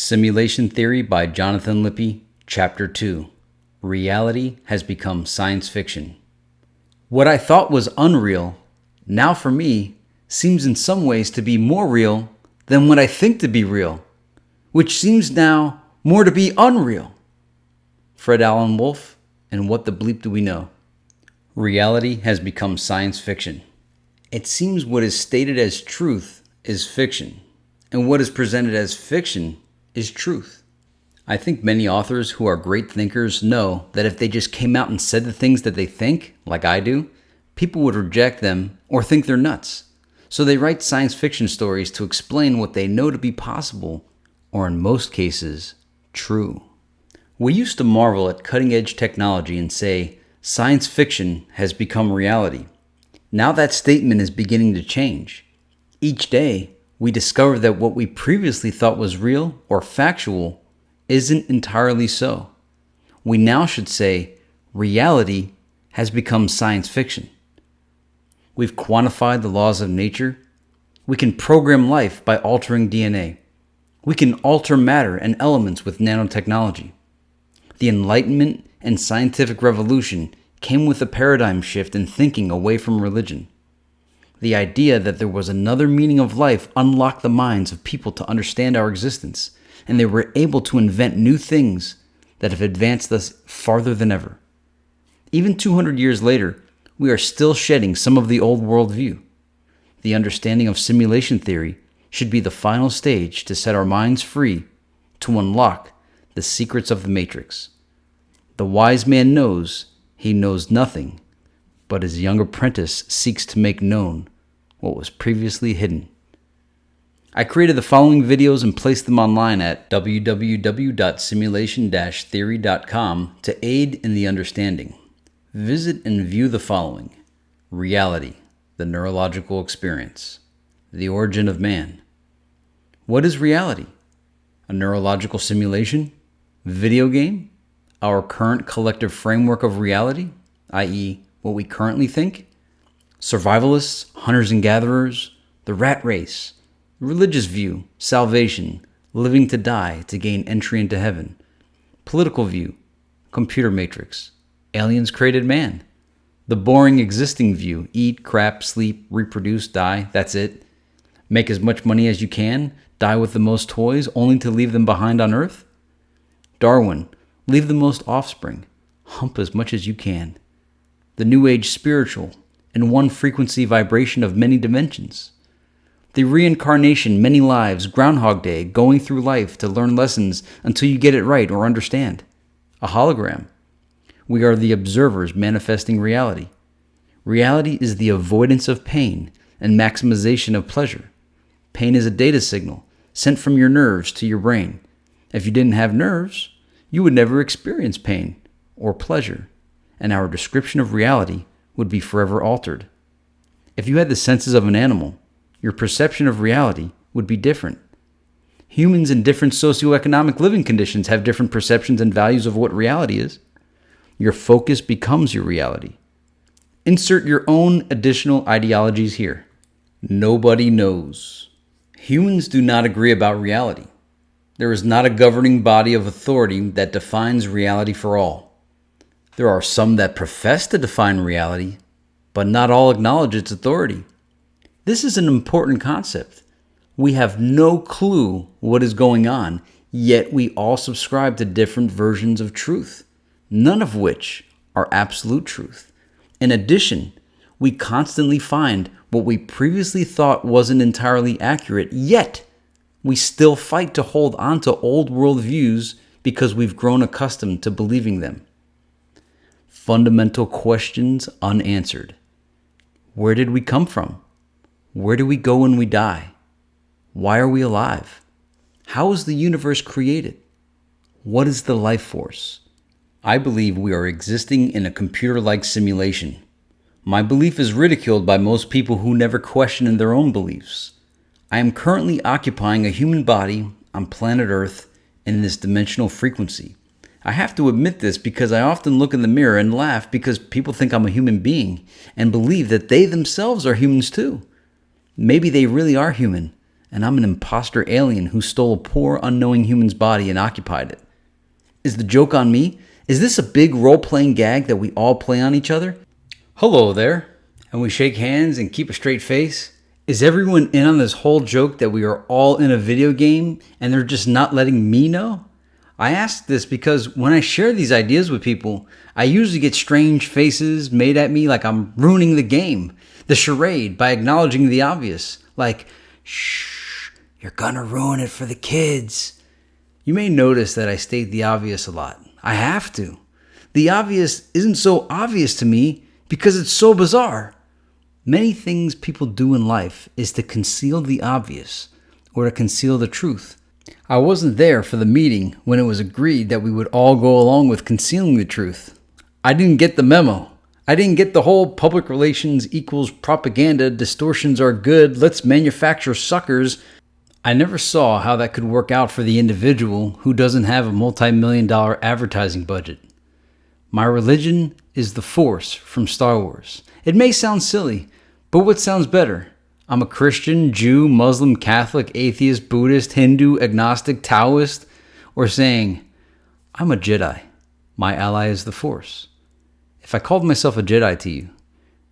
Simulation Theory by Jonathan Lippe, Chapter 2. Reality has become science fiction. What I thought was unreal, now for me, seems in some ways to be more real than what I think to be real, which seems now more to be unreal. Fred Allen Wolfe, and What the Bleep Do We Know? Reality has become science fiction. It seems what is stated as truth is fiction, and what is presented as fiction is truth. I think many authors who are great thinkers know that if they just came out and said the things that they think, like I do, people would reject them or think they're nuts. So they write science fiction stories to explain what they know to be possible, or in most cases, true. We used to marvel at cutting-edge technology and say, science fiction has become reality. Now that statement is beginning to change. Each day, we discover that what we previously thought was real or factual isn't entirely so. We now should say, reality has become science fiction. We've quantified the laws of nature. We can program life by altering DNA. We can alter matter and elements with nanotechnology. The Enlightenment and scientific revolution came with a paradigm shift in thinking away from religion. The idea that there was another meaning of life unlocked the minds of people to understand our existence, and they were able to invent new things that have advanced us farther than ever. Even 200 years later, we are still shedding some of the old worldview. The understanding of simulation theory should be the final stage to set our minds free to unlock the secrets of the Matrix. The wise man knows he knows nothing, but his young apprentice seeks to make known what was previously hidden. I created the following videos and placed them online at www.simulation-theory.com to aid in the understanding. Visit and view the following: Reality, the neurological experience. The origin of man. What is reality? A neurological simulation? Video game? Our current collective framework of reality, i.e., what we currently think? Survivalists, hunters and gatherers, the rat race, religious view, salvation, living to die to gain entry into heaven, political view, computer matrix, aliens created man, the boring existing view, eat, crap, sleep, reproduce, die, that's it, make as much money as you can, die with the most toys only to leave them behind on Earth, Darwin, leave the most offspring, hump as much as you can, the New Age spiritual, in one frequency vibration of many dimensions. The reincarnation, many lives, Groundhog Day, going through life to learn lessons until you get it right or understand. A hologram. We are the observers manifesting reality. Reality is the avoidance of pain and maximization of pleasure. Pain is a data signal sent from your nerves to your brain. If you didn't have nerves, you would never experience pain or pleasure, and our description of reality would be forever altered. If you had the senses of an animal, your perception of reality would be different. Humans in different socioeconomic living conditions have different perceptions and values of what reality is. Your focus becomes your reality. Insert your own additional ideologies here. Nobody knows. Humans do not agree about reality. There is not a governing body of authority that defines reality for all. There are some that profess to define reality, but not all acknowledge its authority. This is an important concept. We have no clue what is going on, yet we all subscribe to different versions of truth, none of which are absolute truth. In addition, we constantly find what we previously thought wasn't entirely accurate, yet we still fight to hold on to old world views because we've grown accustomed to believing them. Fundamental questions unanswered. Where did we come from? Where do we go when we die? Why are we alive? How was the universe created? What is the life force? I believe we are existing in a computer-like simulation. My belief is ridiculed by most people who never question their own beliefs. I am currently occupying a human body on planet Earth in this dimensional frequency. I have to admit this because I often look in the mirror and laugh because people think I'm a human being and believe that they themselves are humans too. Maybe they really are human and I'm an imposter alien who stole a poor, unknowing human's body and occupied it. Is the joke on me? Is this a big role-playing gag that we all play on each other? Hello there. And we shake hands and keep a straight face? Is everyone in on this whole joke that we are all in a video game and they're just not letting me know? I ask this because when I share these ideas with people, I usually get strange faces made at me like I'm ruining the game, the charade, by acknowledging the obvious. Like, shh, you're gonna ruin it for the kids. You may notice that I state the obvious a lot. I have to. The obvious isn't so obvious to me because it's so bizarre. Many things people do in life is to conceal the obvious or to conceal the truth. I wasn't there for the meeting when it was agreed that we would all go along with concealing the truth. I didn't get the memo. I didn't get the whole public relations equals propaganda, distortions are good, let's manufacture suckers. I never saw how that could work out for the individual who doesn't have a multi-million-dollar advertising budget. My religion is the Force from Star Wars. It may sound silly, but what sounds better? I'm a Christian, Jew, Muslim, Catholic, atheist, Buddhist, Hindu, agnostic, Taoist, or saying, I'm a Jedi. My ally is the Force. If I called myself a Jedi to you,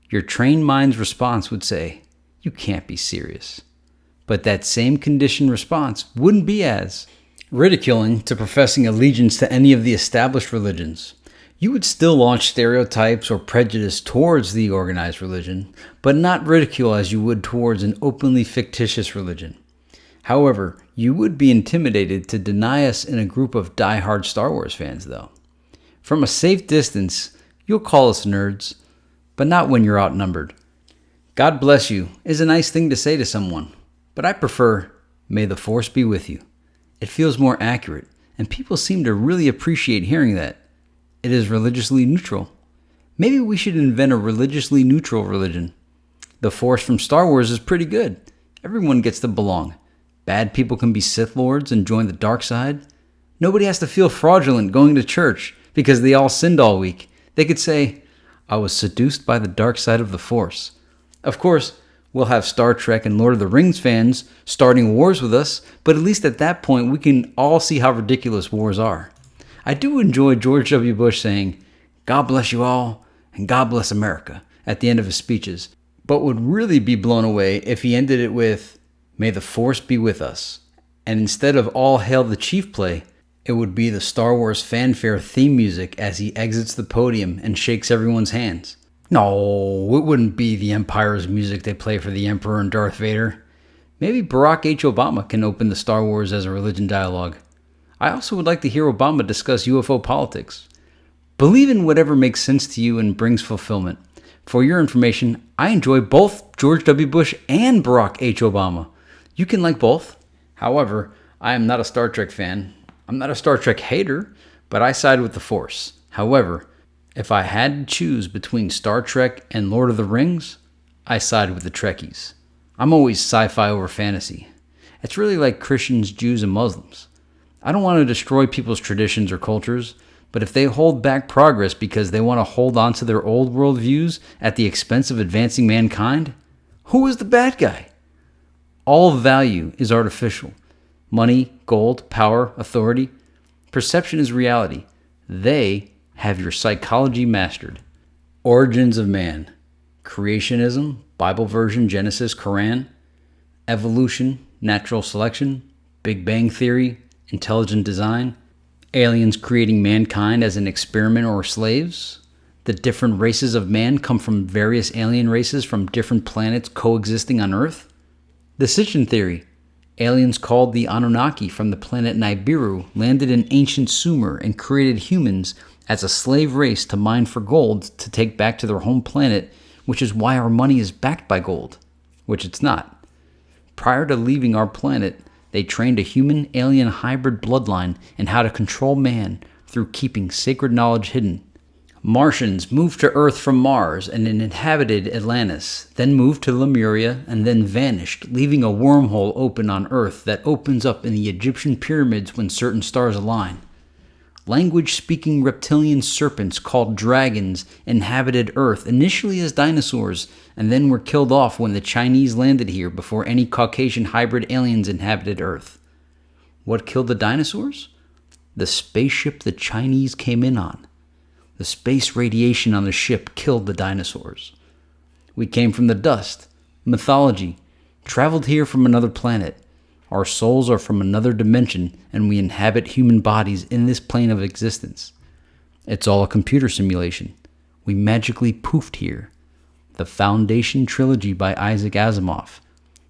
your trained mind's response would say, you can't be serious. But that same conditioned response wouldn't be as ridiculing to professing allegiance to any of the established religions. You would still launch stereotypes or prejudice towards the organized religion, but not ridicule as you would towards an openly fictitious religion. However, you would be intimidated to deny us in a group of die-hard Star Wars fans, though. From a safe distance, you'll call us nerds, but not when you're outnumbered. God bless you is a nice thing to say to someone, but I prefer, may the Force be with you. It feels more accurate, and people seem to really appreciate hearing that. It is religiously neutral. Maybe we should invent a religiously neutral religion. The Force from Star Wars is pretty good. Everyone gets to belong. Bad people can be Sith Lords and join the dark side. Nobody has to feel fraudulent going to church because they all sinned all week. They could say, I was seduced by the dark side of the Force. Of course, we'll have Star Trek and Lord of the Rings fans starting wars with us, but at least at that point we can all see how ridiculous wars are. I do enjoy George W. Bush saying, God bless you all, and God bless America, at the end of his speeches, but would really be blown away if he ended it with, may the Force be with us. And instead of All Hail the Chief play, it would be the Star Wars fanfare theme music as he exits the podium and shakes everyone's hands. No, it wouldn't be the Empire's music they play for the Emperor and Darth Vader. Maybe Barack H. Obama can open the Star Wars as a religion dialogue. I also would like to hear Obama discuss UFO politics. Believe in whatever makes sense to you and brings fulfillment. For your information, I enjoy both George W. Bush and Barack H. Obama. You can like both. However, I am not a Star Trek fan. I'm not a Star Trek hater, but I side with the Force. However, if I had to choose between Star Trek and Lord of the Rings, I side with the Trekkies. I'm always sci-fi over fantasy. It's really like Christians, Jews, and Muslims. I don't want to destroy people's traditions or cultures, but if they hold back progress because they want to hold on to their old worldviews at the expense of advancing mankind, who is the bad guy? All value is artificial. Money, gold, power, authority. Perception is reality. They have your psychology mastered. Origins of man. Creationism, Bible version, Genesis, Quran. Evolution, natural selection. Big Bang Theory, intelligent design, aliens creating mankind as an experiment or slaves. The different races of man come from various alien races from different planets coexisting on Earth. The Sitchin theory, aliens called the Anunnaki from the planet Nibiru landed in ancient Sumer and created humans as a slave race to mine for gold to take back to their home planet, which is why our money is backed by gold, which it's not. Prior to leaving our planet, they trained a human-alien hybrid bloodline in how to control man through keeping sacred knowledge hidden. Martians moved to Earth from Mars and inhabited Atlantis, then moved to Lemuria and then vanished, leaving a wormhole open on Earth that opens up in the Egyptian pyramids when certain stars align. language-speaking reptilian serpents called dragons inhabited Earth initially as dinosaurs and then were killed off when the Chinese landed here before any Caucasian hybrid aliens inhabited Earth. What killed the dinosaurs? The spaceship the Chinese came in on. The space radiation on the ship killed the dinosaurs. We came from the dust, mythology, traveled here from another planet. Our souls are from another dimension, and we inhabit human bodies in this plane of existence. It's all a computer simulation. We magically poofed here. The Foundation Trilogy by Isaac Asimov.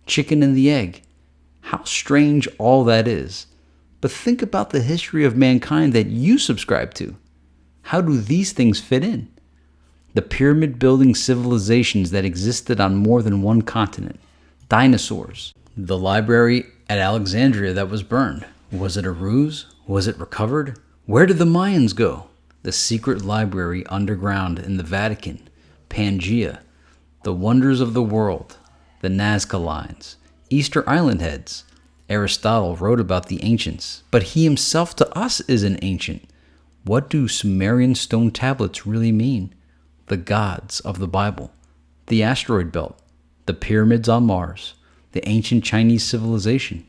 Chicken and the Egg. How strange all that is. But think about the history of mankind that you subscribe to. How do these things fit in? The pyramid-building civilizations that existed on more than one continent. Dinosaurs. The library at Alexandria that was burned. Was it a ruse? Was it recovered? Where did the Mayans go? The secret library underground in the Vatican. Pangea. The wonders of the world. The Nazca lines. Easter Island heads. Aristotle wrote about the ancients, but he himself to us is an ancient. What do Sumerian stone tablets really mean? The gods of the Bible. The asteroid belt. The pyramids on Mars. The ancient Chinese civilization.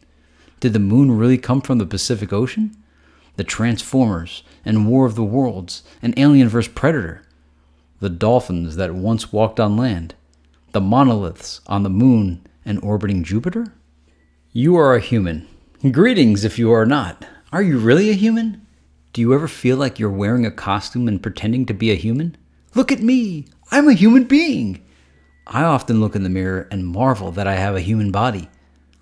Did the moon really come from the Pacific Ocean? The Transformers and War of the Worlds and Alien vs. Predator. The dolphins that once walked on land. The monoliths on the moon and orbiting Jupiter? You are a human. Greetings if you are not. Are you really a human? Do you ever feel like you're wearing a costume and pretending to be a human? Look at me! I'm a human being! I often look in the mirror and marvel that I have a human body.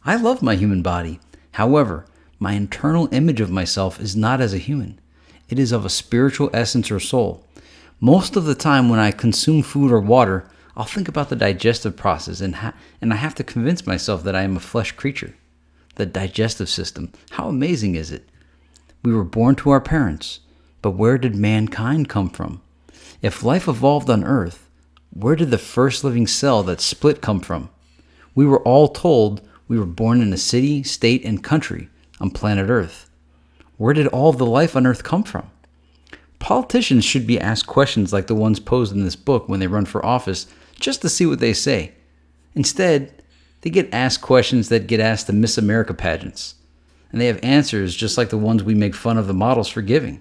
I love my human body. However, my internal image of myself is not as a human. It is of a spiritual essence or soul. Most of the time when I consume food or water, I'll think about the digestive process and I have to convince myself that I am a flesh creature. The digestive system, how amazing is it? We were born to our parents, but where did mankind come from? If life evolved on Earth, where did the first living cell that split come from? We were all told we were born in a city, state, and country on planet Earth. Where did all the life on Earth come from? Politicians should be asked questions like the ones posed in this book when they run for office just to see what they say. Instead, they get asked questions that get asked to Miss America pageants, and they have answers just like the ones we make fun of the models for giving.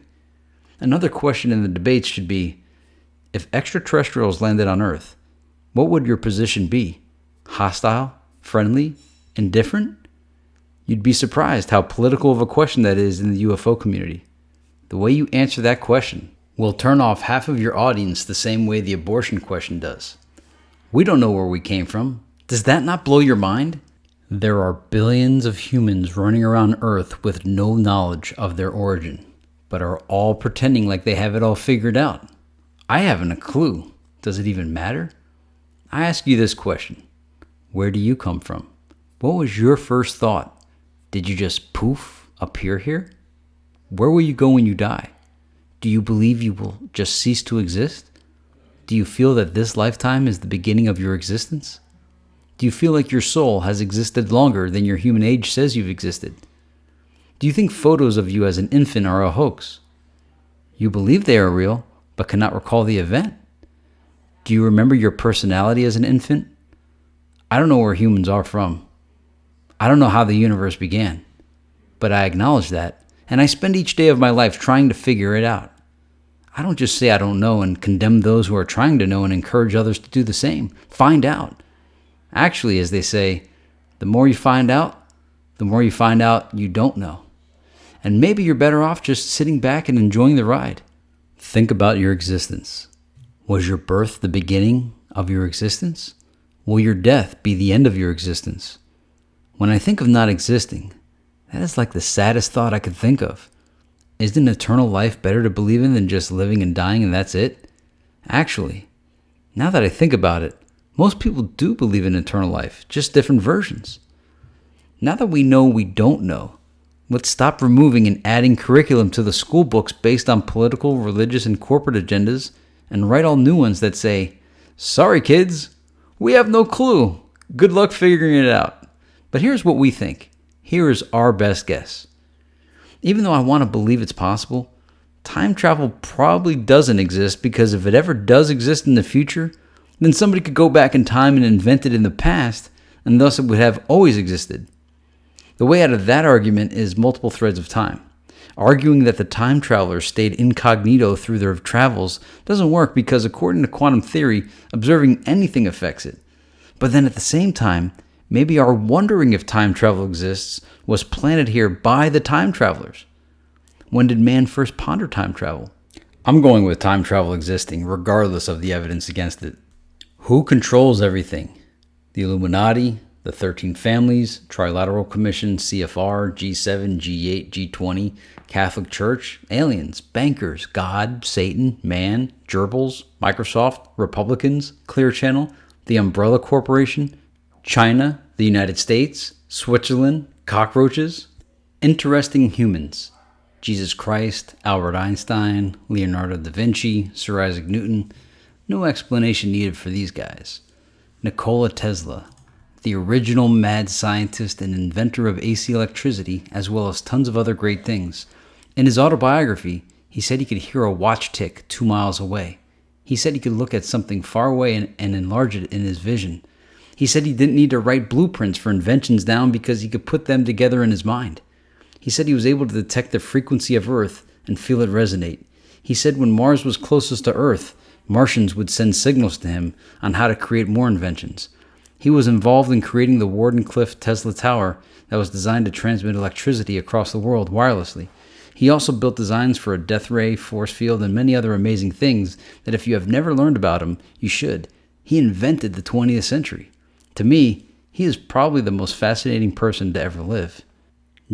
Another question in the debates should be, if extraterrestrials landed on Earth, what would your position be? Hostile? Friendly? Indifferent? You'd be surprised how political of a question that is in the UFO community. The way you answer that question will turn off half of your audience the same way the abortion question does. We don't know where we came from. Does that not blow your mind? There are billions of humans running around Earth with no knowledge of their origin, but are all pretending like they have it all figured out. I haven't a clue. Does it even matter? I ask you this question. Where do you come from? What was your first thought? Did you just poof, appear here? Where will you go when you die? Do you believe you will just cease to exist? Do you feel that this lifetime is the beginning of your existence? Do you feel like your soul has existed longer than your human age says you've existed? Do you think photos of you as an infant are a hoax? You believe they are real, but cannot recall the event? Do you remember your personality as an infant? I don't know where humans are from. I don't know how the universe began, but I acknowledge that, and I spend each day of my life trying to figure it out. I don't just say I don't know and condemn those who are trying to know and encourage others to do the same. Find out. Actually, as they say, the more you find out you don't know. And maybe you're better off just sitting back and enjoying the ride. Think about your existence. Was your birth the beginning of your existence? Will your death be the end of your existence? When I think of not existing, that is like the saddest thought I could think of. Isn't eternal life better to believe in than just living and dying and that's it? Actually, now that I think about it, most people do believe in eternal life, just different versions. Now that we know we don't know, let's stop removing and adding curriculum to the school books based on political, religious, and corporate agendas and write all new ones that say, sorry kids, we have no clue. Good luck figuring it out. But here's what we think. Here is our best guess. Even though I want to believe it's possible, time travel probably doesn't exist, because if it ever does exist in the future, then somebody could go back in time and invent it in the past, and thus it would have always existed. The way out of that argument is multiple threads of time. Arguing that the time travelers stayed incognito through their travels doesn't work, because according to quantum theory, observing anything affects it. But then at the same time, maybe our wondering if time travel exists was planted here by the time travelers. When did man first ponder time travel? I'm going with time travel existing, regardless of the evidence against it. Who controls everything? The Illuminati, the 13 families, Trilateral Commission, CFR, G7, G8, G20, Catholic Church, aliens, bankers, God, Satan, man, gerbils, Microsoft, Republicans, Clear Channel, the Umbrella Corporation, China, the United States, Switzerland, cockroaches, interesting humans, Jesus Christ, Albert Einstein, Leonardo da Vinci, Sir Isaac Newton. No explanation needed for these guys. Nikola Tesla, the original mad scientist and inventor of AC electricity, as well as tons of other great things. In his autobiography, he said he could hear a watch tick 2 miles away. He said he could look at something far away and enlarge it in his vision. He said he didn't need to write blueprints for inventions down, because he could put them together in his mind. He said he was able to detect the frequency of Earth and feel it resonate. He said when Mars was closest to Earth, Martians would send signals to him on how to create more inventions. He was involved in creating the Wardenclyffe Tesla Tower that was designed to transmit electricity across the world wirelessly. He also built designs for a death ray, force field, and many other amazing things that if you have never learned about him, you should. He invented the 20th century. To me, he is probably the most fascinating person to ever live.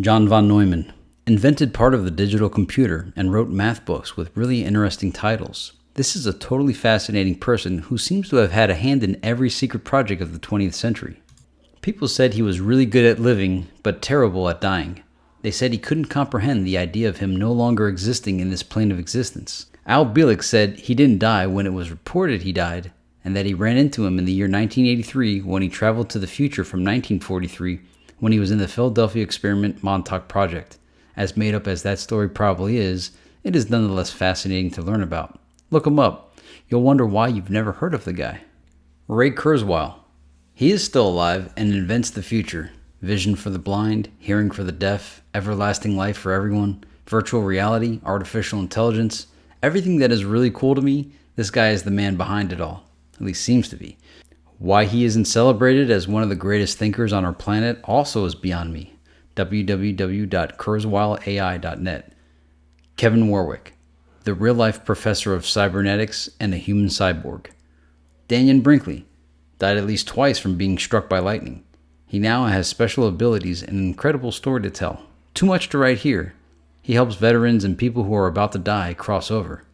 John von Neumann invented part of the digital computer and wrote math books with really interesting titles. This is a totally fascinating person who seems to have had a hand in every secret project of the 20th century. People said he was really good at living, but terrible at dying. They said he couldn't comprehend the idea of him no longer existing in this plane of existence. Al Bielek said he didn't die when it was reported he died, and that he ran into him in the year 1983 when he traveled to the future from 1943, when he was in the Philadelphia Experiment Montauk Project. As made up as that story probably is, it is nonetheless fascinating to learn about. Look him up. You'll wonder why you've never heard of the guy. Ray Kurzweil. He is still alive and invents the future. Vision for the blind, hearing for the deaf, everlasting life for everyone, virtual reality, artificial intelligence. Everything that is really cool to me, this guy is the man behind it all. At least seems to be. Why he isn't celebrated as one of the greatest thinkers on our planet also is beyond me. www.kurzweilai.net. Kevin Warwick, the real-life professor of cybernetics and a human cyborg. Dannion Brinkley, died at least twice from being struck by lightning. He now has special abilities and an incredible story to tell. Too much to write here. He helps veterans and people who are about to die cross over.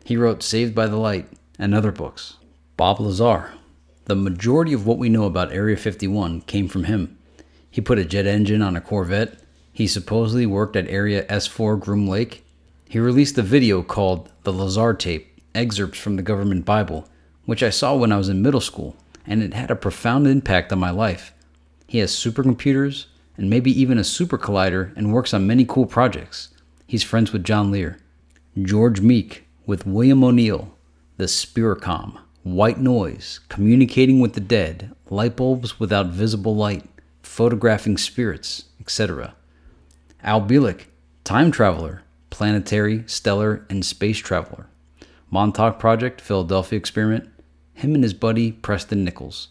He wrote Saved by the Light and other books. Bob Lazar. The majority of what we know about Area 51 came from him. He put a jet engine on a Corvette. He supposedly worked at Area S4 Groom Lake. He released a video called The Lazar Tape, excerpts from the government Bible, which I saw when I was in middle school, and it had a profound impact on my life. He has supercomputers, and maybe even a super collider, and works on many cool projects. He's friends with John Lear. George Meek with William O'Neill, the Spiricom. White noise, communicating with the dead, light bulbs without visible light, photographing spirits, etc. Al Bielek, time traveler, planetary, stellar, and space traveler. Montauk Project, Philadelphia Experiment, him and his buddy Preston Nichols.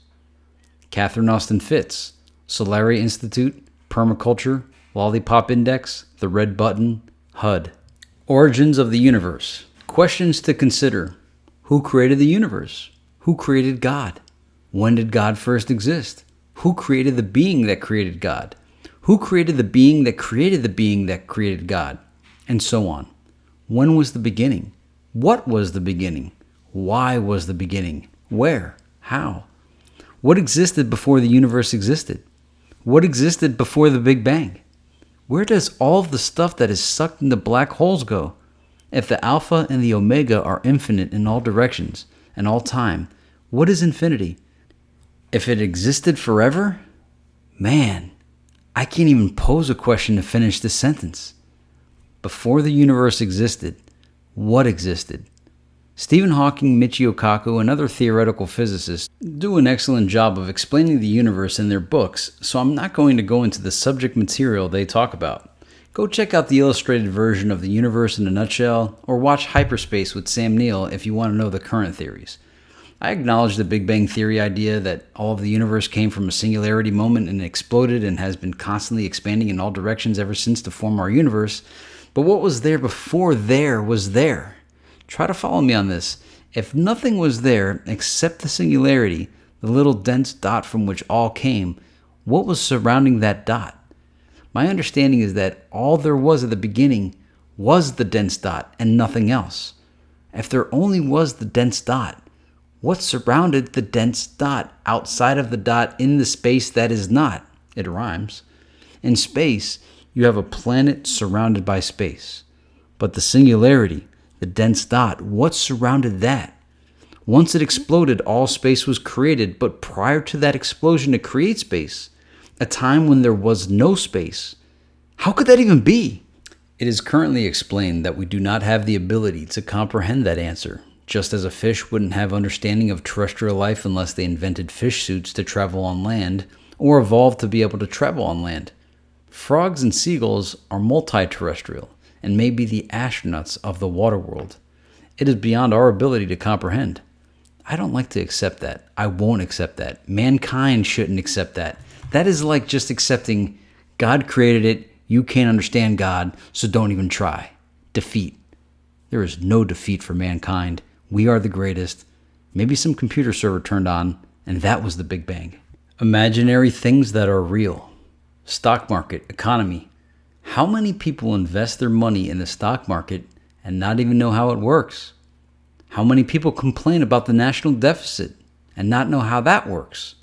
Catherine Austin Fitts, Solari Institute, Permaculture, Lollipop Index, The Red Button, HUD. Origins of the universe. Questions to consider. Who created the universe? Who created God? When did God first exist? Who created the being that created God? Who created the being that created the being that created God? And so on. When was the beginning? What was the beginning? Why was the beginning? Where? How? What existed before the universe existed? What existed before the Big Bang? Where does all of the stuff that is sucked into black holes go? If the alpha and the omega are infinite in all directions and all time, what is infinity? If it existed forever? Man, I can't even pose a question to finish this sentence. Before the universe existed, What existed? Stephen Hawking, Michio Kaku, and other theoretical physicists do an excellent job of explaining the universe in their books, so I'm not going to go into the subject material they talk about. Go check out the illustrated version of The Universe in a Nutshell, or watch Hyperspace with Sam Neill if you want to know the current theories. I acknowledge the Big Bang Theory idea that all of the universe came from a singularity moment and exploded and has been constantly expanding in all directions ever since to form our universe, but what was there before there was there? Try to follow me on this. If nothing was there except the singularity, the little dense dot from which all came, what was surrounding that dot? My understanding is that all there was at the beginning was the dense dot and nothing else. If there only was the dense dot, what surrounded the dense dot outside of the dot in the space that is not? It rhymes. In space, you have a planet surrounded by space. But the singularity, the dense dot, what surrounded that? Once it exploded, all space was created, but prior to that explosion to create space, a time when there was no space, how could that even be? It is currently explained that we do not have the ability to comprehend that answer, just as a fish wouldn't have understanding of terrestrial life unless they invented fish suits to travel on land, or evolved to be able to travel on land. Frogs and seagulls are multi-terrestrial, and may be the astronauts of the water world. It is beyond our ability to comprehend. I don't like to accept that. I won't accept that. Mankind shouldn't accept that. That is like just accepting God created it, you can't understand God, so don't even try. Defeat. There is no defeat for mankind. We are the greatest. Maybe some computer server turned on, and that was the Big Bang. Imaginary things that are real. Stock market, economy. How many people invest their money in the stock market and not even know how it works? How many people complain about the national deficit and not know how that works?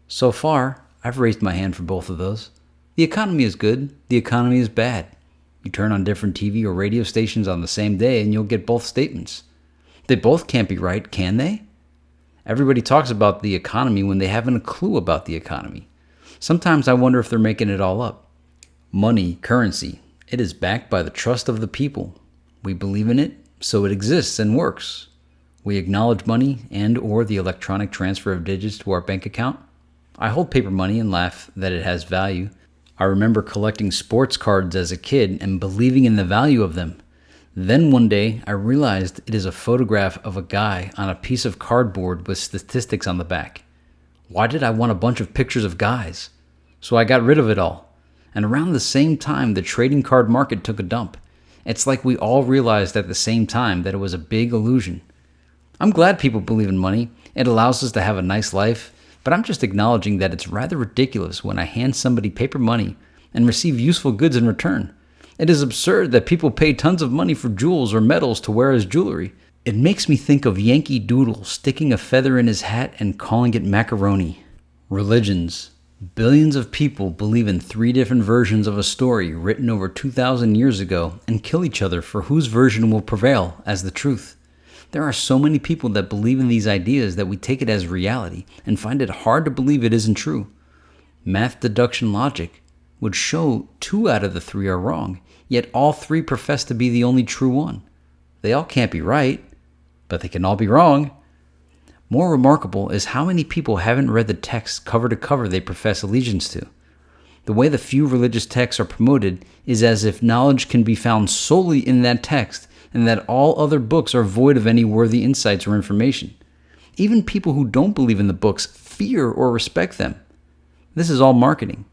So far, I've raised my hand for both of those. The economy is good, the economy is bad. You turn on different TV or radio stations on the same day and you'll get both statements. They both can't be right, can they? Everybody talks about the economy when they haven't a clue about the economy. Sometimes I wonder if they're making it all up. Money, currency, it is backed by the trust of the people. We believe in it, so it exists and works. We acknowledge money and or the electronic transfer of digits to our bank account. I hold paper money and laugh that it has value. I remember collecting sports cards as a kid and believing in the value of them. Then one day I realized it is a photograph of a guy on a piece of cardboard with statistics on the back. Why did I want a bunch of pictures of guys? So I got rid of it all. And around the same time, the trading card market took a dump. It's like we all realized at the same time that it was a big illusion. I'm glad people believe in money. It allows us to have a nice life, but I'm just acknowledging that it's rather ridiculous when I hand somebody paper money and receive useful goods in return. It is absurd that people pay tons of money for jewels or metals to wear as jewelry. It makes me think of Yankee Doodle sticking a feather in his hat and calling it macaroni. Religions. Billions of people believe in 3 different versions of a story written over 2,000 years ago and kill each other for whose version will prevail as the truth. There are so many people that believe in these ideas that we take it as reality and find it hard to believe it isn't true. Math deduction logic would show 2 out of the 3 are wrong, yet all 3 profess to be the only true one. They all can't be right, but they can all be wrong. More remarkable is how many people haven't read the text cover to cover they profess allegiance to. The way the few religious texts are promoted is as if knowledge can be found solely in that text and that all other books are void of any worthy insights or information. Even people who don't believe in the books fear or respect them. This is all marketing.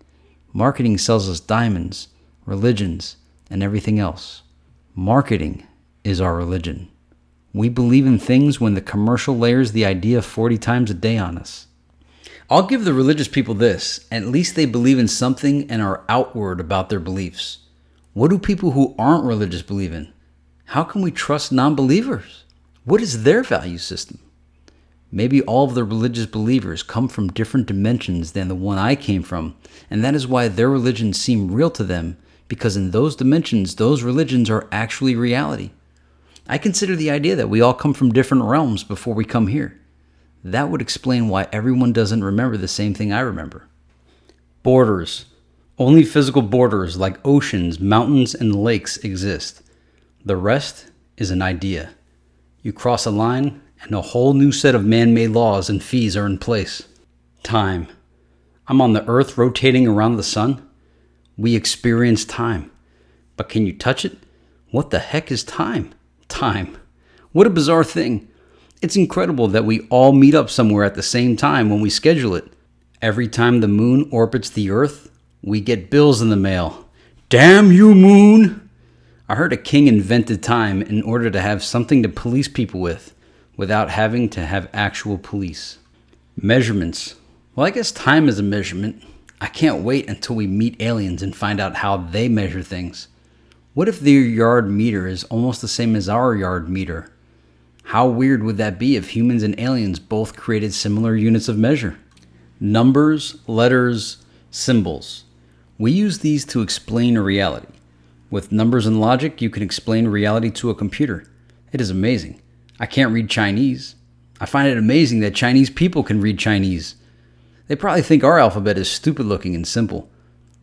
Marketing sells us diamonds, religions, and everything else. Marketing is our religion. We believe in things when the commercial layers the idea 40 times a day on us. I'll give the religious people this. At least they believe in something and are outward about their beliefs. What do people who aren't religious believe in? How can we trust non-believers? What is their value system? Maybe all of the religious believers come from different dimensions than the one I came from, and that is why their religions seem real to them, because in those dimensions, those religions are actually reality. I consider the idea that we all come from different realms before we come here. That would explain why everyone doesn't remember the same thing I remember. Borders. Only physical borders like oceans, mountains, and lakes exist. The rest is an idea. You cross a line, and a whole new set of man-made laws and fees are in place. Time. I'm on the earth rotating around the sun. We experience time. But can you touch it? What the heck is time? Time. What a bizarre thing. It's incredible that we all meet up somewhere at the same time when we schedule it. Every time the moon orbits the earth, we get bills in the mail. Damn you, moon! I heard a king invented time in order to have something to police people with, without having to have actual police. Measurements. Well, I guess time is a measurement. I can't wait until we meet aliens and find out how they measure things. What if their yard meter is almost the same as our yard meter? How weird would that be if humans and aliens both created similar units of measure? Numbers, letters, symbols. We use these to explain a reality. With numbers and logic, you can explain reality to a computer. It is amazing. I can't read Chinese. I find it amazing that Chinese people can read Chinese. They probably think our alphabet is stupid looking and simple.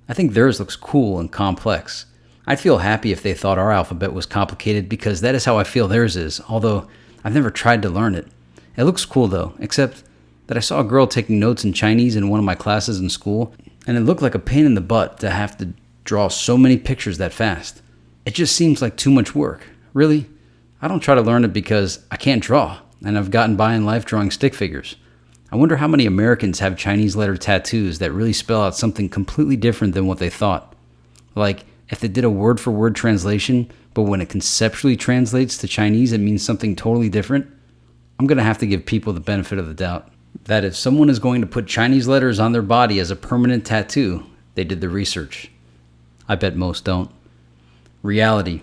I think theirs looks cool and complex. I'd feel happy if they thought our alphabet was complicated because that is how I feel theirs is, although I've never tried to learn it. It looks cool though, except that I saw a girl taking notes in Chinese in one of my classes in school, and it looked like a pain in the butt to have to draw so many pictures that fast. It just seems like too much work. Really? I don't try to learn it because I can't draw, and I've gotten by in life drawing stick figures. I wonder how many Americans have Chinese letter tattoos that really spell out something completely different than what they thought. Like, if they did a word-for-word translation, but when it conceptually translates to Chinese, it means something totally different. I'm going to have to give people the benefit of the doubt. That if someone is going to put Chinese letters on their body as a permanent tattoo, they did the research. I bet most don't. Reality.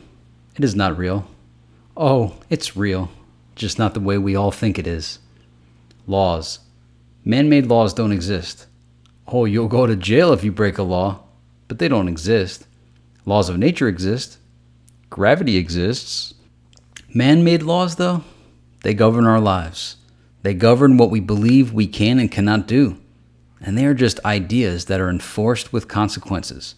It is not real. Oh, it's real. Just not the way we all think it is. Laws. Man-made laws don't exist. Oh, you'll go to jail if you break a law, but they don't exist. Laws of nature exist. Gravity exists. Man-made laws, though, they govern our lives. They govern what we believe we can and cannot do. And they are just ideas that are enforced with consequences.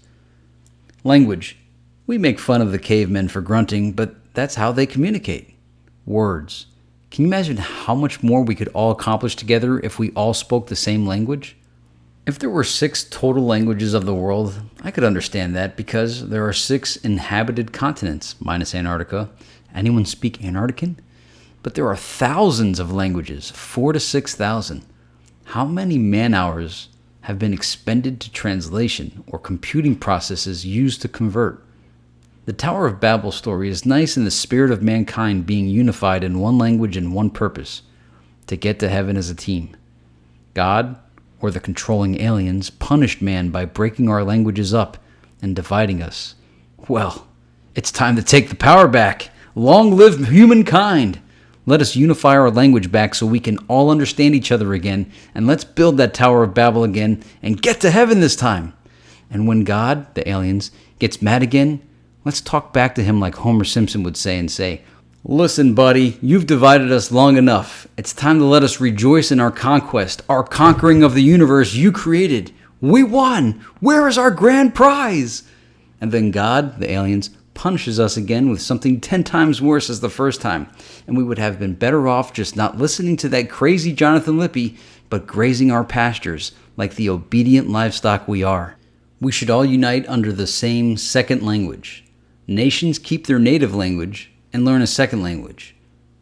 Language. We make fun of the cavemen for grunting, but that's how they communicate. Words. Can you imagine how much more we could all accomplish together if we all spoke the same language? If there were 6 total languages of the world, I could understand that because there are 6 inhabited continents, minus Antarctica. Anyone speak Antarctican? But there are thousands of languages, 4,000 to 6,000. How many man-hours have been expended to translation or computing processes used to convert? The Tower of Babel story is nice in the spirit of mankind being unified in one language and one purpose, to get to heaven as a team. God, or the controlling aliens, punished man by breaking our languages up and dividing us. Well, it's time to take the power back. Long live humankind! Let us unify our language back so we can all understand each other again, and let's build that Tower of Babel again and get to heaven this time. And when God, the aliens, gets mad again, let's talk back to him like Homer Simpson would say and say, "Listen, buddy, you've divided us long enough. It's time to let us rejoice in our conquest, our conquering of the universe you created. We won! Where is our grand prize?" And then God, the aliens, punishes us again with something 10 times worse as the first time, and we would have been better off just not listening to that crazy Jonathan Lippe, but grazing our pastures like the obedient livestock we are. We should all unite under the same second language. Nations keep their native language and learn a second language.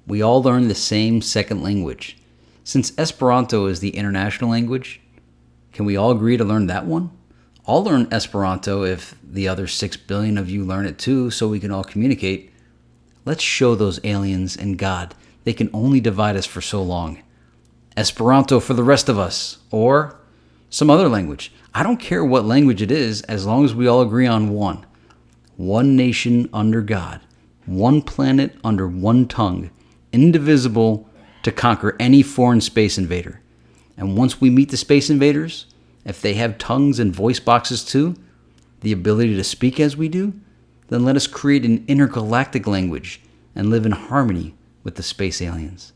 We all learn the same second language. Since Esperanto is the international language, can we all agree to learn that one? I'll learn Esperanto if the other 6 billion of you learn it too, so we can all communicate. Let's show those aliens and God they can only divide us for so long. Esperanto for the rest of us, or some other language. I don't care what language it is, as long as we all agree on one. One nation under God, one planet under one tongue, indivisible to conquer any foreign space invader. And once we meet the space invaders, if they have tongues and voice boxes too, the ability to speak as we do, then let us create an intergalactic language and live in harmony with the space aliens.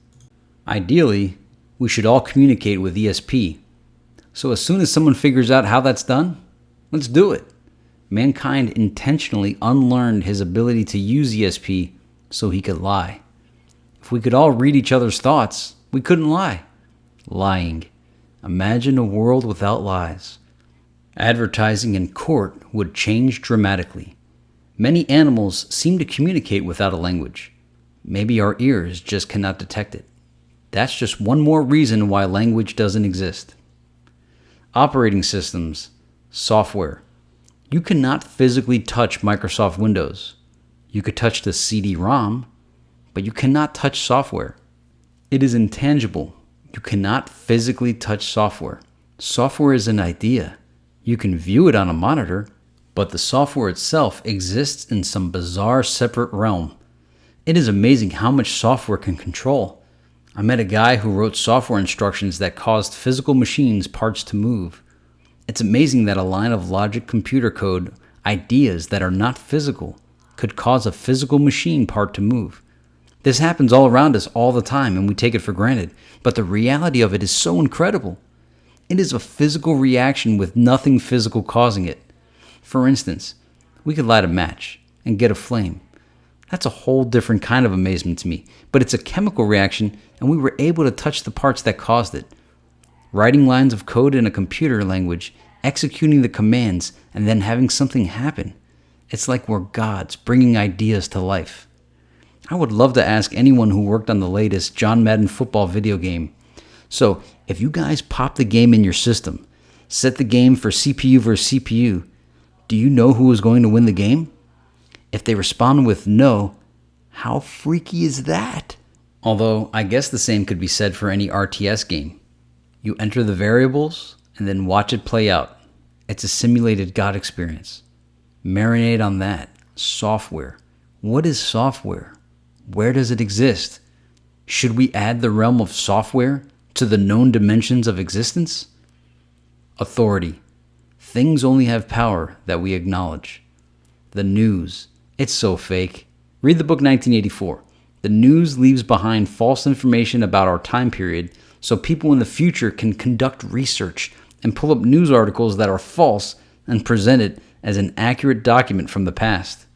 Ideally, we should all communicate with ESP. So as soon as someone figures out how that's done, let's do it. Mankind intentionally unlearned his ability to use ESP so he could lie. If we could all read each other's thoughts, we couldn't lie. Lying. Imagine a world without lies. Advertising in court would change dramatically. Many animals seem to communicate without a language. Maybe our ears just cannot detect it. That's just one more reason why language doesn't exist. Operating systems, software. You cannot physically touch Microsoft Windows. You could touch the CD-ROM, but you cannot touch software. It is intangible. You cannot physically touch software. Software is an idea. You can view it on a monitor, but the software itself exists in some bizarre separate realm. It is amazing how much software can control. I met a guy who wrote software instructions that caused physical machines' parts to move. It's amazing that a line of logic computer code, ideas that are not physical, could cause a physical machine part to move. This happens all around us all the time and we take it for granted, but the reality of it is so incredible. It is a physical reaction with nothing physical causing it. For instance, we could light a match and get a flame. That's a whole different kind of amazement to me, but it's a chemical reaction and we were able to touch the parts that caused it. Writing lines of code in a computer language, executing the commands, and then having something happen. It's like we're gods bringing ideas to life. I would love to ask anyone who worked on the latest John Madden football video game. So, if you guys pop the game in your system, set the game for CPU versus CPU, do you know who is going to win the game? If they respond with no, how freaky is that? Although, I guess the same could be said for any RTS game. You enter the variables and then watch it play out. It's a simulated God experience. Marinate on that. Software. What is software? Where does it exist? Should we add the realm of software to the known dimensions of existence? Authority. Things only have power that we acknowledge. The news. It's so fake. Read the book 1984. The news leaves behind false information about our time period so people in the future can conduct research and pull up news articles that are false and present it as an accurate document from the past.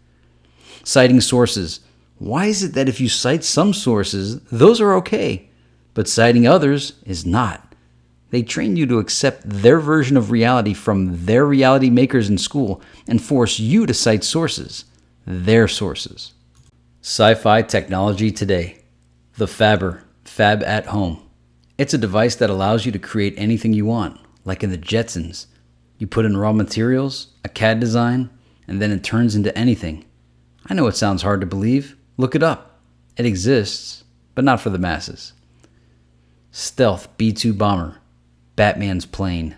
Citing sources. Why is it that if you cite some sources, those are okay, but citing others is not? They train you to accept their version of reality from their reality makers in school and force you to cite sources, their sources. Sci-fi technology today. The Fabber, Fab at Home. It's a device that allows you to create anything you want, like in the Jetsons. You put in raw materials, a CAD design, and then it turns into anything. I know it sounds hard to believe. Look it up. It exists, but not for the masses. Stealth B-2 bomber. Batman's plane.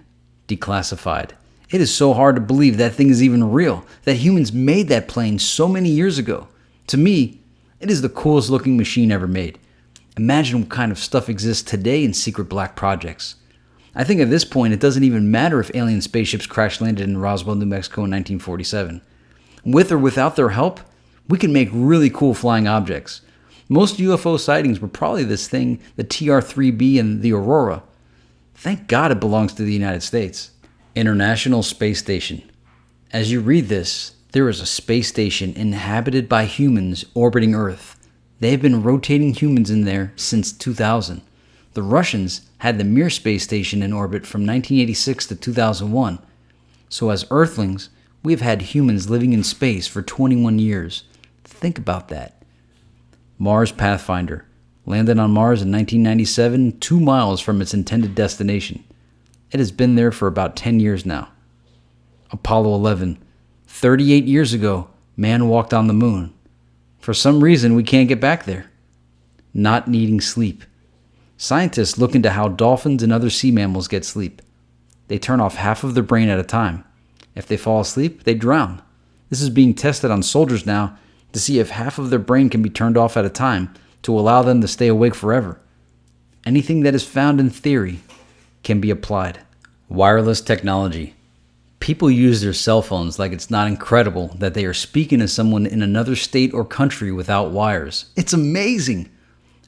Declassified. It is so hard to believe that thing is even real, that humans made that plane so many years ago. To me, it is the coolest looking machine ever made. Imagine what kind of stuff exists today in secret black projects. I think at this point it doesn't even matter if alien spaceships crash landed in Roswell, New Mexico in 1947. With or without their help, we can make really cool flying objects. Most UFO sightings were probably this thing, the TR-3B and the Aurora. Thank God it belongs to the United States. International Space Station. As you read this, there is a space station inhabited by humans orbiting Earth. They have been rotating humans in there since 2000. The Russians had the Mir space station in orbit from 1986 to 2001. So as Earthlings, we've had humans living in space for 21 years. Think about that. Mars Pathfinder. Landed on Mars in 1997, 2 miles from its intended destination. It has been there for about 10 years now. Apollo 11. 38 years ago, man walked on the moon. For some reason, we can't get back there. Not needing sleep. Scientists look into how dolphins and other sea mammals get sleep. They turn off half of their brain at a time. If they fall asleep, they drown. This is being tested on soldiers now to see if half of their brain can be turned off at a time to allow them to stay awake forever. Anything that is found in theory can be applied. Wireless technology. People use their cell phones like it's not incredible that they are speaking to someone in another state or country without wires. It's amazing.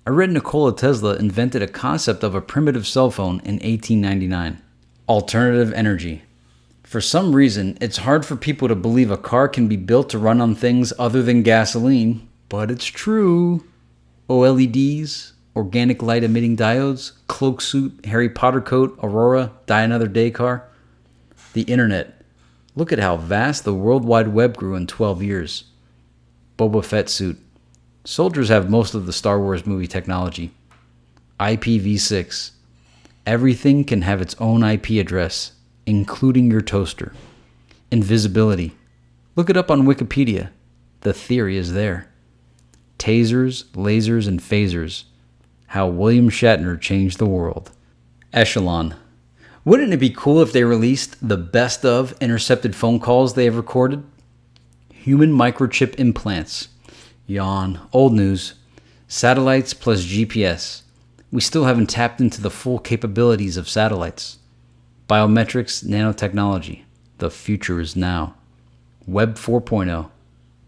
I read Nikola Tesla invented a concept of a primitive cell phone in 1899. Alternative energy. For some reason, it's hard for people to believe a car can be built to run on things other than gasoline. But it's true. OLEDs, organic light emitting diodes, cloak suit, Harry Potter coat, Aurora, die another day car. The internet. Look at how vast the World Wide Web grew in 12 years. Boba Fett suit. Soldiers have most of the Star Wars movie technology. IPv6. Everything can have its own IP address, including your toaster. Invisibility. Look it up on Wikipedia. The theory is there. Tasers, lasers, and phasers. How William Shatner changed the world. Echelon. Wouldn't it be cool if they released the best of intercepted phone calls they have recorded? Human microchip implants. Yawn. Old news. Satellites plus GPS. We still haven't tapped into the full capabilities of satellites. Biometrics, nanotechnology. The future is now. Web 4.0.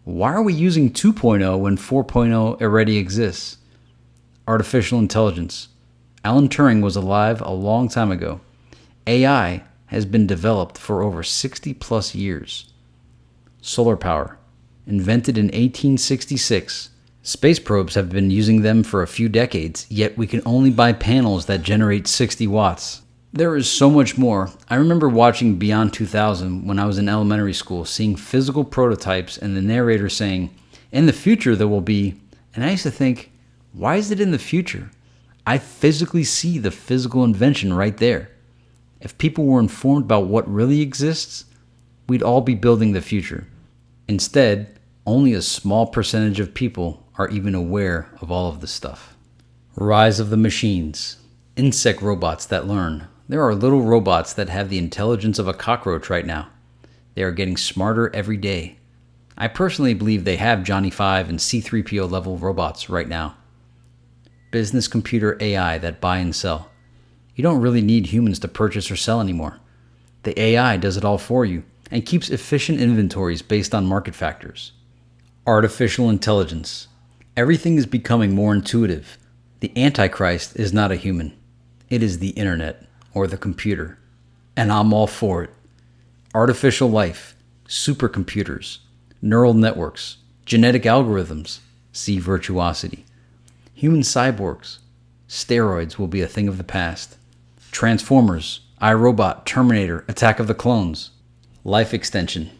Why are we using 2.0 when 4.0 already exists? Artificial intelligence. Alan Turing was alive a long time ago. AI has been developed for over 60 plus years. Solar power. Invented in 1866. Space probes have been using them for a few decades, yet we can only buy panels that generate 60 watts. There is so much more. I remember watching Beyond 2000 when I was in elementary school, seeing physical prototypes and the narrator saying, "In the future there will be," and I used to think, why is it in the future? I physically see the physical invention right there. If people were informed about what really exists, we'd all be building the future. Instead, only a small percentage of people are even aware of all of this stuff. Rise of the machines. Insect robots that learn. There are little robots that have the intelligence of a cockroach right now. They are getting smarter every day. I personally believe they have Johnny 5 and C-3PO level robots right now. Business computer AI that buy and sell. You don't really need humans to purchase or sell anymore. The AI does it all for you and keeps efficient inventories based on market factors. Artificial intelligence. Everything is becoming more intuitive. The Antichrist is not a human. It is the internet, or the computer. And I'm all for it. Artificial life, supercomputers, neural networks, genetic algorithms, see virtuosity. Human cyborgs, steroids will be a thing of the past. Transformers, iRobot, Terminator, Attack of the Clones. Life extension.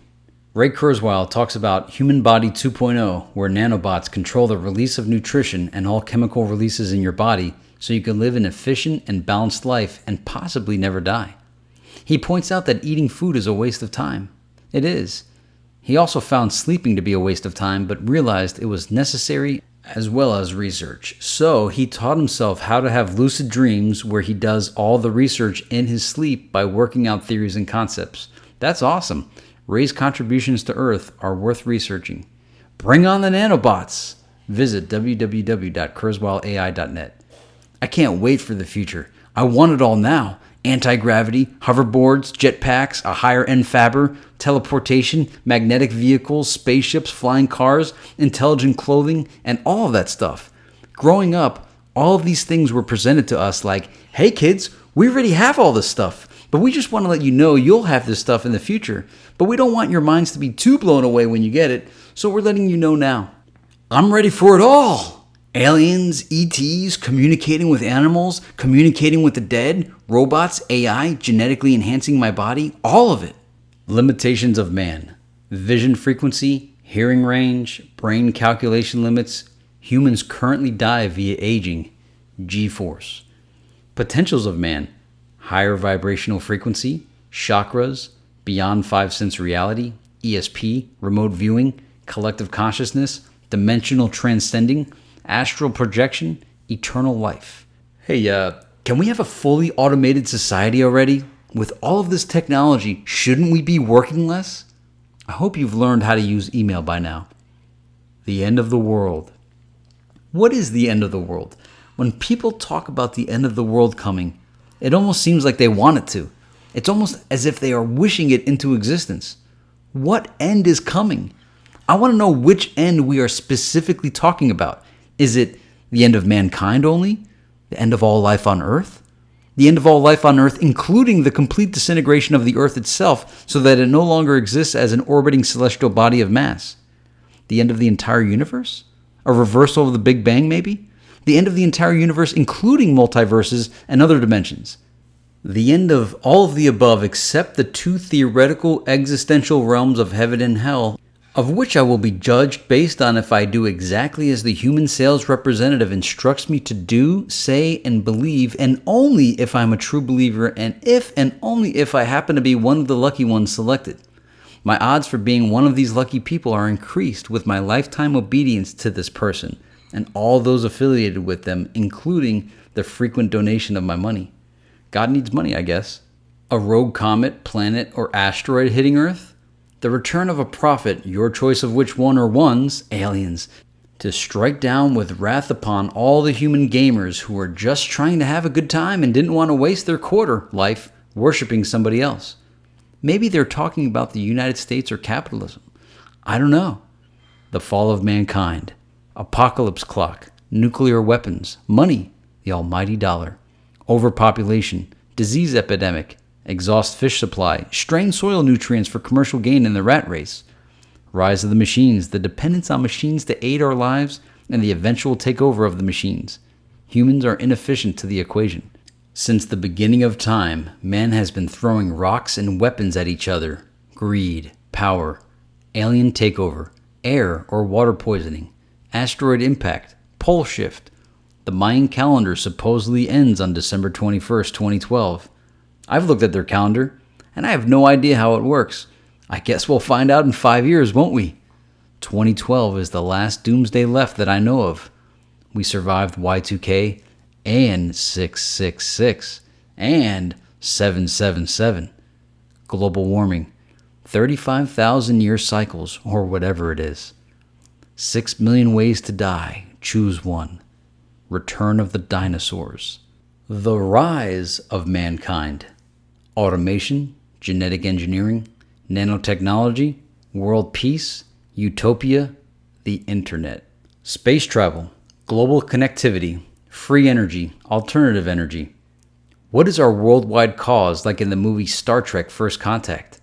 Ray Kurzweil talks about Human Body 2.0, where nanobots control the release of nutrition and all chemical releases in your body so you can live an efficient and balanced life and possibly never die. He points out that eating food is a waste of time. It is. He also found sleeping to be a waste of time, but realized it was necessary as well as research. So he taught himself how to have lucid dreams where he does all the research in his sleep by working out theories and concepts. That's awesome. Ray's contributions to Earth are worth researching. Bring on the nanobots! Visit www.kurzweilai.net. I can't wait for the future. I want it all now. Anti-gravity, hoverboards, jetpacks, a higher-end fabber, teleportation, magnetic vehicles, spaceships, flying cars, intelligent clothing, and all of that stuff. Growing up, all of these things were presented to us like, hey kids, we already have all this stuff, but we just want to let you know you'll have this stuff in the future. But we don't want your minds to be too blown away when you get it, so we're letting you know now. I'm ready for it all! Aliens, ETs, communicating with animals, communicating with the dead, robots, AI, genetically enhancing my body, all of it. Limitations of man. Vision frequency, hearing range, brain calculation limits. Humans currently die via aging. G-force. Potentials of man. Higher vibrational frequency, chakras, beyond five sense reality, ESP, remote viewing, collective consciousness, dimensional transcending, astral projection, eternal life. Hey, can we have a fully automated society already? With all of this technology, shouldn't we be working less? I hope you've learned how to use email by now. The end of the world. What is the end of the world? When people talk about the end of the world coming, it almost seems like they want it to. It's almost as if they are wishing it into existence. What end is coming? I want to know which end we are specifically talking about. Is it the end of mankind only? The end of all life on Earth? The end of all life on Earth, including the complete disintegration of the Earth itself so that it no longer exists as an orbiting celestial body of mass? The end of the entire universe? A reversal of the Big Bang, maybe? The end of the entire universe, including multiverses and other dimensions. The end of all of the above except the two theoretical existential realms of heaven and hell, of which I will be judged based on if I do exactly as the human sales representative instructs me to do, say, and believe, and only if I'm a true believer, and if and only if I happen to be one of the lucky ones selected. My odds for being one of these lucky people are increased with my lifetime obedience to this person, and all those affiliated with them, including the frequent donation of my money. God needs money, I guess. A rogue comet, planet, or asteroid hitting Earth? The return of a prophet, your choice of which one or ones, aliens, to strike down with wrath upon all the human gamers who were just trying to have a good time and didn't want to waste their quarter life worshiping somebody else. Maybe they're talking about the United States or capitalism. I don't know. The fall of mankind, apocalypse clock, nuclear weapons, money, the almighty dollar, overpopulation, disease epidemic, exhaust fish supply, strained soil nutrients for commercial gain in the rat race, rise of the machines, the dependence on machines to aid our lives, and the eventual takeover of the machines. Humans are inefficient to the equation. Since the beginning of time, man has been throwing rocks and weapons at each other. Greed, power, alien takeover, air or water poisoning, asteroid impact, pole shift. The Mayan calendar supposedly ends on December 21st, 2012. I've looked at their calendar, and I have no idea how it works. I guess we'll find out in 5 years, won't we? 2012 is the last doomsday left that I know of. We survived Y2K and 666 and 777. Global warming, 35,000-year cycles, or whatever it is. 6 million ways to die, choose one. Return of the dinosaurs. The rise of mankind. Automation, genetic engineering, nanotechnology, world peace, utopia, the internet. Space travel, global connectivity, free energy, alternative energy. What is our worldwide cause like in the movie Star Trek First Contact?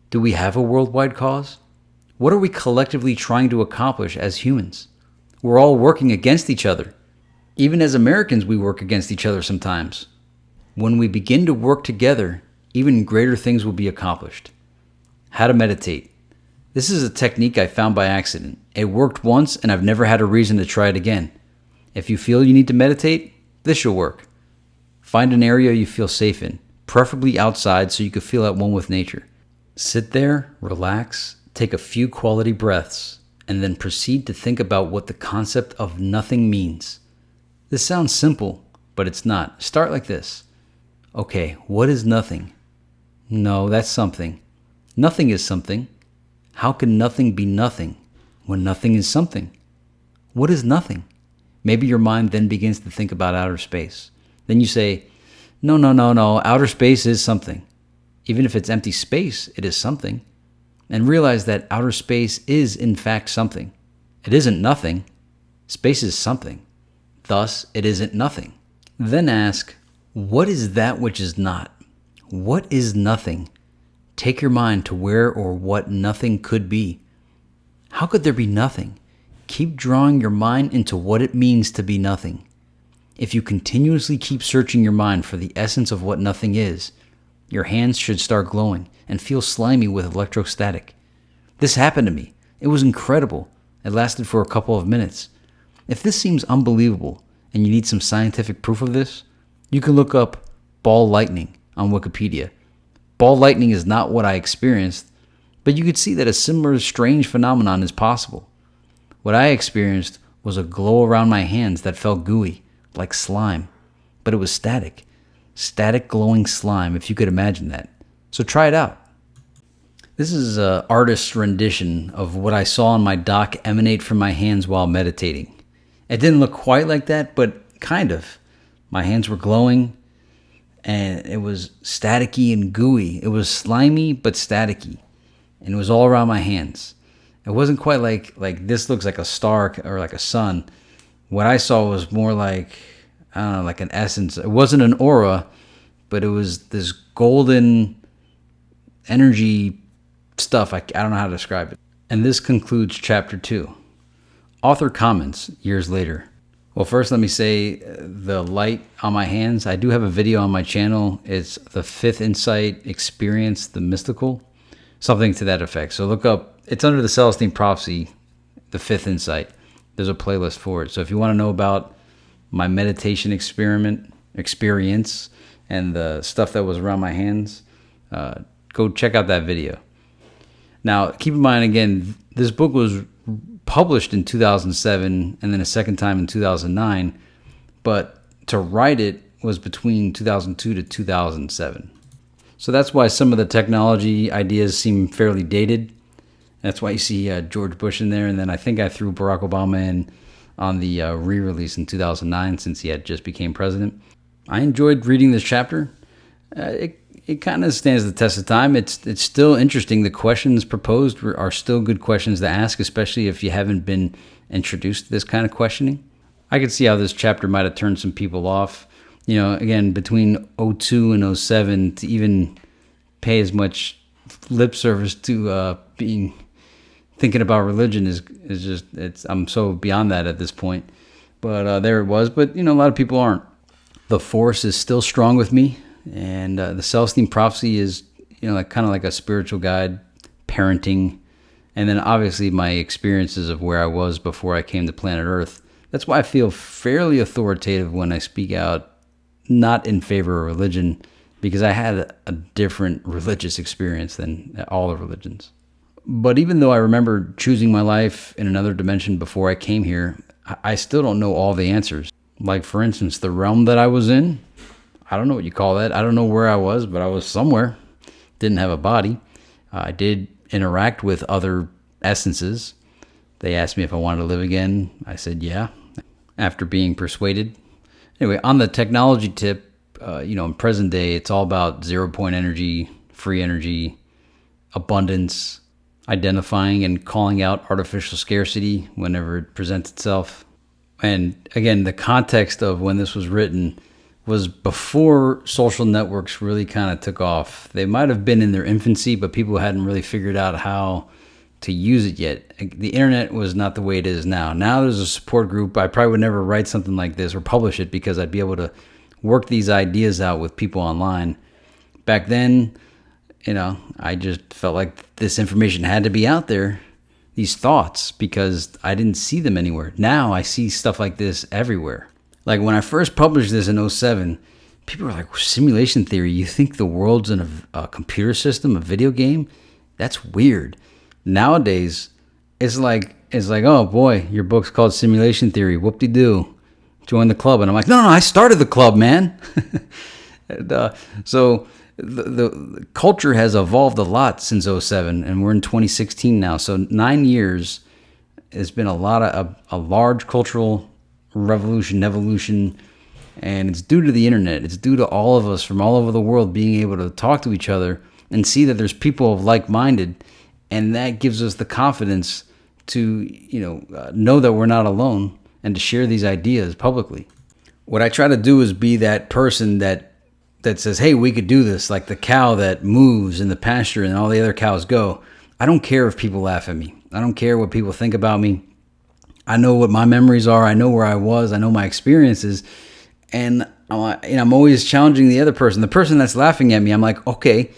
Do we have a worldwide cause? What are we collectively trying to accomplish as humans? We're all working against each other. Even as Americans, we work against each other sometimes. When we begin to work together, even greater things will be accomplished. How to meditate. This is a technique I found by accident. It worked once, and I've never had a reason to try it again. If you feel you need to meditate, this should work. Find an area you feel safe in, preferably outside so you can feel at one with nature. Sit there, relax, take a few quality breaths, and then proceed to think about what the concept of nothing means. This sounds simple, but it's not. Start like this. Okay, what is nothing? No, that's something. Nothing is something. How can nothing be nothing when nothing is something? What is nothing? Maybe your mind then begins to think about outer space. Then you say, no, outer space is something. Even if it's empty space, it is something. And realize that outer space is in fact something. It isn't nothing. Space is something. Thus, it isn't nothing. Then ask, what is that which is not? What is nothing? Take your mind to where or what nothing could be. How could there be nothing? Keep drawing your mind into what it means to be nothing. If you continuously keep searching your mind for the essence of what nothing is, your hands should start glowing and feel slimy with electrostatic. This happened to me. It was incredible. It lasted for a couple of minutes. If this seems unbelievable and you need some scientific proof of this, you can look up ball lightning on Wikipedia. Ball lightning is not what I experienced, but you could see that a similar strange phenomenon is possible. What I experienced was a glow around my hands that felt gooey, like slime, but it was static. Static glowing slime, if you could imagine that. So try it out. This is an artist's rendition of what I saw in my dock emanate from my hands while meditating. It didn't look quite like that, but kind of. My hands were glowing, and it was staticky and gooey. It was slimy, but staticky, and it was all around my hands. It wasn't quite like this looks like a star or like a sun. What I saw was more like, I don't know, like an essence. It wasn't an aura, but it was this golden energy stuff. I don't know how to describe it. And this concludes chapter 2. Author comments years later. Well, first, let me say the light on my hands. I do have a video on my channel. It's the Fifth Insight Experience the Mystical, something to that effect. So look up, it's under the Celestine Prophecy, the Fifth Insight. There's a playlist for it. So if you want to know about my meditation experience and the stuff that was around my hands, go check out that video. Now, keep in mind, again, this book was published in 2007 and then a second time in 2009, but to write it was between 2002 to 2007. So that's why some of the technology ideas seem fairly dated. That's why you see George Bush in there, and then I think I threw Barack Obama in on the re-release in 2009 since he had just became president. I enjoyed reading this chapter. It kind of stands the test of time. It's still interesting. The questions proposed are still good questions to ask, especially if you haven't been introduced to this kind of questioning. I could see how this chapter might have turned some people off. You know, again, between '02 and '07, to even pay as much lip service to thinking about religion is just, I'm so beyond that at this point. But there it was. But, you know, a lot of people aren't. The Force is still strong with me. And the Celestine Prophecy is, you know, like kind of like a spiritual guide, parenting, and then obviously my experiences of where I was before I came to planet Earth. That's why I feel fairly authoritative when I speak out, not in favor of religion, because I had a different religious experience than all the religions. But even though I remember choosing my life in another dimension before I came here, I still don't know all the answers. Like, for instance, the realm that I was in, I don't know what you call that. I don't know where I was, but I was somewhere. Didn't have a body. I did interact with other essences. They asked me if I wanted to live again. I said yeah, after being persuaded. Anyway, on the technology tip, in present day, it's all about 0 point energy, free energy, abundance, identifying and calling out artificial scarcity whenever it presents itself. And again, the context of when this was written was before social networks really kind of took off. They might have been in their infancy, but people hadn't really figured out how to use it yet. The internet was not the way it is now. Now there's a support group. I probably would never write something like this or publish it because I'd be able to work these ideas out with people online. Back then, I just felt like this information had to be out there, these thoughts, because I didn't see them anywhere. Now I see stuff like this everywhere. Like when I first published this in '07, people were like, simulation theory, you think the world's in a computer system, a video game? That's weird. Nowadays, it's like, oh boy, your book's called Simulation Theory. Whoop-de-doo. Join the club. And I'm like, no, I started the club, man. So the culture has evolved a lot since '07, and we're in 2016 now. So 9 years has been a large cultural revolution, evolution, and it's due to the internet. It's due to all of us from all over the world being able to talk to each other and see that there's people of like-minded, and that gives us the confidence to know that we're not alone and to share these ideas publicly. What I try to do is be that person that says, hey, we could do this, like the cow that moves in the pasture and all the other cows go. I don't care if people laugh at me. I don't care what people think about me. I know what my memories are. I know where I was. I know my experiences. And I'm always challenging the other person. The person that's laughing at me, I'm like, okay,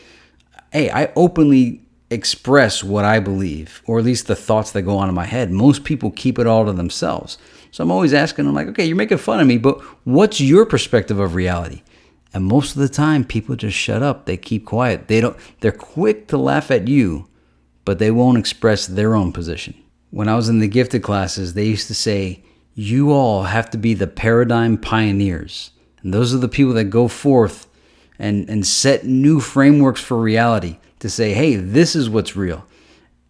hey, I openly express what I believe, or at least the thoughts that go on in my head. Most people keep it all to themselves. So I'm always asking them, like, okay, you're making fun of me, but what's your perspective of reality? And most of the time, people just shut up. They keep quiet. They're quick to laugh at you, but they won't express their own position. When I was in the gifted classes, they used to say, you all have to be the paradigm pioneers. And those are the people that go forth and set new frameworks for reality to say, hey, this is what's real.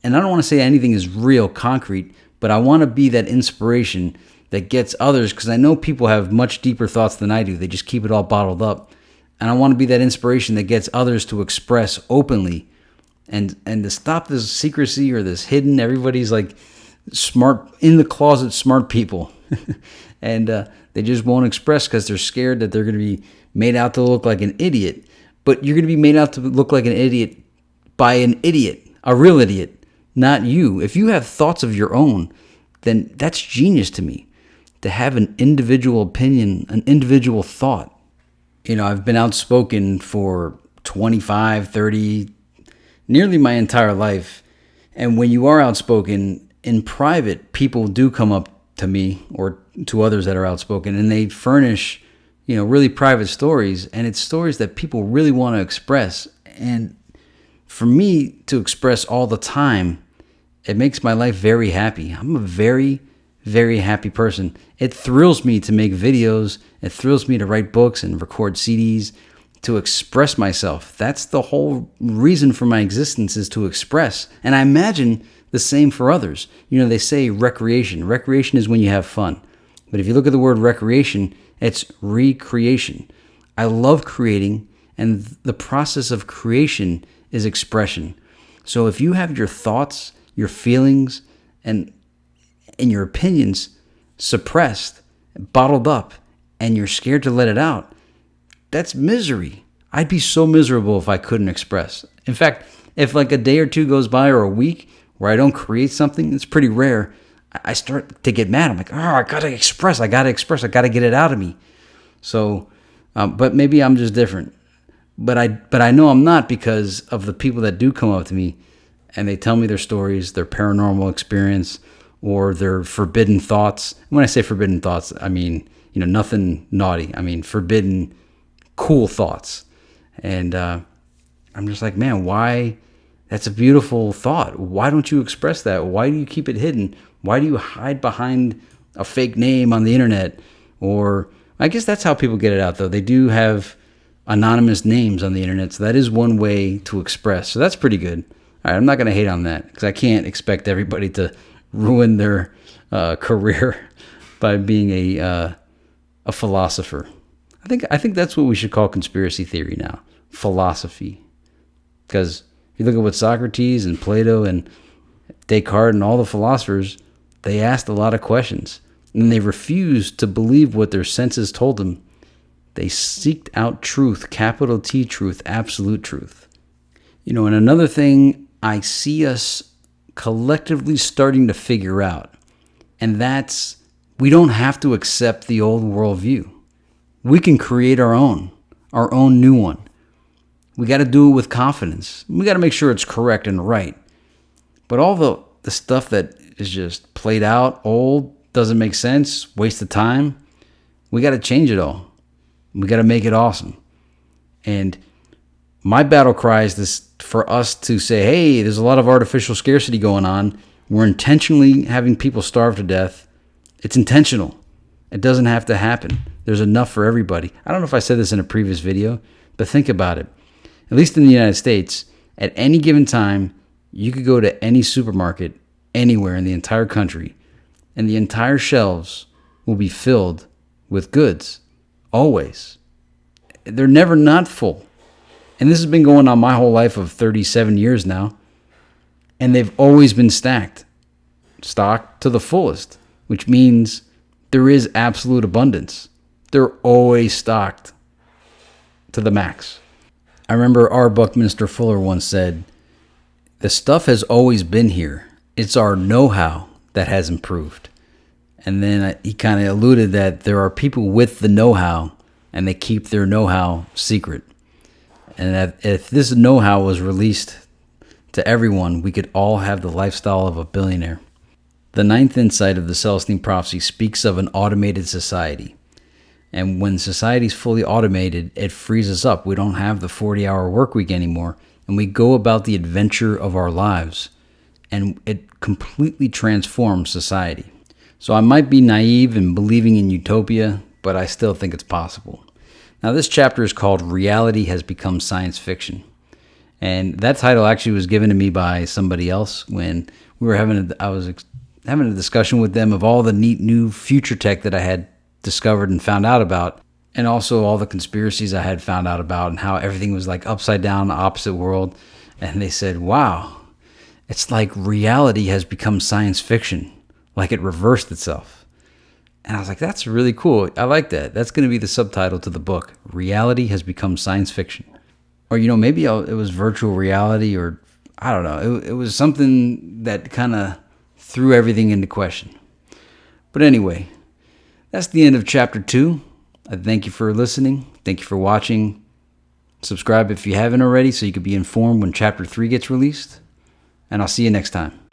And I don't want to say anything is real, concrete, but I want to be that inspiration that gets others, because I know people have much deeper thoughts than I do. They just keep it all bottled up. And I want to be that inspiration that gets others to express openly and to stop this secrecy or this hidden. Everybody's like smart, in the closet smart people. And they just won't express because they're scared that they're going to be made out to look like an idiot. But you're going to be made out to look like an idiot by an idiot, a real idiot, not you. If you have thoughts of your own, then that's genius to me. To have an individual opinion, an individual thought. I've been outspoken for 25, 30, nearly my entire life. And when you are outspoken in private, people do come up to me or to others that are outspoken, and they furnish, really private stories. And it's stories that people really want to express. And for me to express all the time, it makes my life very happy. I'm a very, very happy person. It thrills me to make videos. It thrills me to write books and record CDs, to express myself. That's the whole reason for my existence, is to express. And I imagine the same for others. They say recreation. Recreation is when you have fun. But if you look at the word recreation, it's recreation. I love creating, and the process of creation is expression. So if you have your thoughts, your feelings, and your opinions suppressed, bottled up, and you're scared to let it out, that's misery. I'd be so miserable if I couldn't express. In fact, if like a day or two goes by or a week where I don't create something, it's pretty rare, I start to get mad. I'm like, I gotta express, I gotta get it out of me. So, but maybe I'm just different. But I know I'm not, because of the people that do come up to me and they tell me their stories, their paranormal experience, or their forbidden thoughts. When I say forbidden thoughts, I mean, nothing naughty. I mean, forbidden, cool thoughts. And I'm just like, man, why? That's a beautiful thought. Why don't you express that? Why do you keep it hidden? Why do you hide behind a fake name on the internet? Or I guess that's how people get it out, though. They do have anonymous names on the internet, so that is one way to express. So that's pretty good. All right, I'm not going to hate on that, because I can't expect everybody to ruin their career by being a philosopher. I think that's what we should call conspiracy theory now, philosophy. Because if you look at what Socrates and Plato and Descartes and all the philosophers, they asked a lot of questions, and they refused to believe what their senses told them. They seeked out truth, capital T truth, absolute truth. And another thing I see us collectively starting to figure out, and that's, we don't have to accept the old worldview. We can create our own new one. We got to do it with confidence. We got to make sure it's correct and right. But all the stuff that is just played out, old, doesn't make sense, waste of time, we got to change it all. We got to make it awesome. And my battle cry is this, for us to say, hey, there's a lot of artificial scarcity going on. We're intentionally having people starve to death. It's intentional. It doesn't have to happen. There's enough for everybody. I don't know if I said this in a previous video, but think about it. At least in the United States, at any given time, you could go to any supermarket anywhere in the entire country, and the entire shelves will be filled with goods. Always. They're never not full. And this has been going on my whole life of 37 years now. And they've always been stocked to the fullest, which means there is absolute abundance. They're always stocked to the max. I remember R. Buckminster Fuller once said, the stuff has always been here. It's our know-how that has improved. And then he kind of alluded that there are people with the know-how, and they keep their know-how secret. And that if this know-how was released to everyone, we could all have the lifestyle of a billionaire. The ninth insight of the Celestine Prophecy speaks of an automated society. And when society is fully automated, it frees us up. We don't have the 40-hour work week anymore, and we go about the adventure of our lives. And it completely transforms society. So I might be naive in believing in utopia, but I still think it's possible. Now, this chapter is called Reality Has Become Science Fiction. And that title actually was given to me by somebody else when I was having a discussion with them of all the neat new future tech that I had discovered and found out about, and also all the conspiracies I had found out about, and how everything was like upside down, opposite world. And they said, wow, it's like reality has become science fiction, like it reversed itself. And I was like, that's really cool. I like that. That's going to be the subtitle to the book. Reality has become science fiction. Or, maybe it was virtual reality, or I don't know. It was something that kind of threw everything into question. But anyway, that's the end of chapter 2. I thank you for listening. Thank you for watching. Subscribe if you haven't already so you can be informed when chapter 3 gets released. And I'll see you next time.